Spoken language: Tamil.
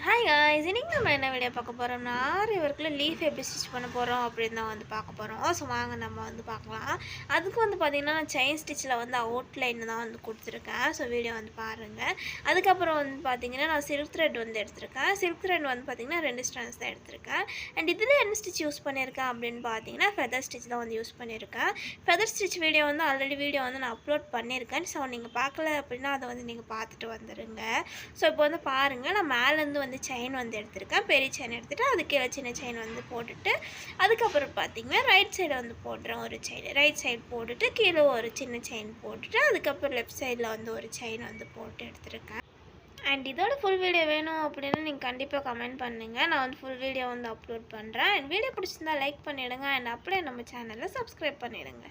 ஹாய் காய்ஸ், இன்னைக்கு நம்ம என்ன வீடியோ பார்க்க போகிறோம்னா ஆரி ஒர்க்கில் லீஃப் எப்படி ஸ்டிச் பண்ண போகிறோம் அப்படின்னு தான் வந்து பார்க்க போகிறோம். ஸோ வாங்க நம்ம வந்து பார்க்கலாம். அதுக்கு வந்து பார்த்திங்கன்னா நான் செயின் ஸ்டிச்சில் வந்து அவுட்லைன் தான் வந்து கொடுத்துருக்கேன். ஸோ வீடியோ வந்து பாருங்கள். அதுக்கப்புறம் வந்து பார்த்திங்கன்னா நான் சில்க் த்ரெட் வந்து எடுத்திருக்கேன். சில்க் த்ரெட் வந்து பார்த்திங்கன்னா 2 ஸ்ட்ராண்ட்ஸ் தான் எடுத்திருக்கேன். அண்ட் இதில் என்ன ஸ்டிச் யூஸ் பண்ணியிருக்கேன் அப்படின்னு பார்த்தீங்கன்னா ஃபெதர் ஸ்டிச் தான் வந்து யூஸ் பண்ணியிருக்கேன். ஃபெதர் ஸ்டிச் வீடியோ வந்து ஆல்ரெடி வீடியோ வந்து நான் அப்லோட் பண்ணியிருக்கேன். ஸோ நீங்கள் பார்க்கல அப்படின்னா அதை வந்து நீங்கள் பார்த்துட்டு வந்துடுங்க. ஸோ இப்போ வந்து பாருங்கள், நான் மேலேருந்து வந்து செயின் வந்து எடுத்திருக்கேன். பெரிய செயின் எடுத்துகிட்டு அது கீழே சின்ன செயின் வந்து போட்டுட்டு அதுக்கப்புறம் பார்த்திங்கன்னா ரைட் சைடு வந்து போடுறேன். ஒரு செயின் ரைட் சைடு போட்டுட்டு கீழே ஒரு சின்ன செயின் போட்டுட்டு அதுக்கப்புறம் லெஃப்ட் சைடில் வந்து ஒரு செயின் வந்து போட்டு எடுத்திருக்கேன். அண்ட் இதோட ஃபுல் வீடியோ வேணும் அப்படின்னு நீங்கள் கண்டிப்பாக கமெண்ட் பண்ணுங்கள். நான் வந்து ஃபுல் வீடியோ வந்து அப்லோட் பண்ணுறேன். அண்ட் வீடியோ பிடிச்சிருந்தா லைக் பண்ணிவிடுங்க. அண்ட் அப்படியே நம்ம சேனலை சப்ஸ்கிரைப் பண்ணிவிடுங்க.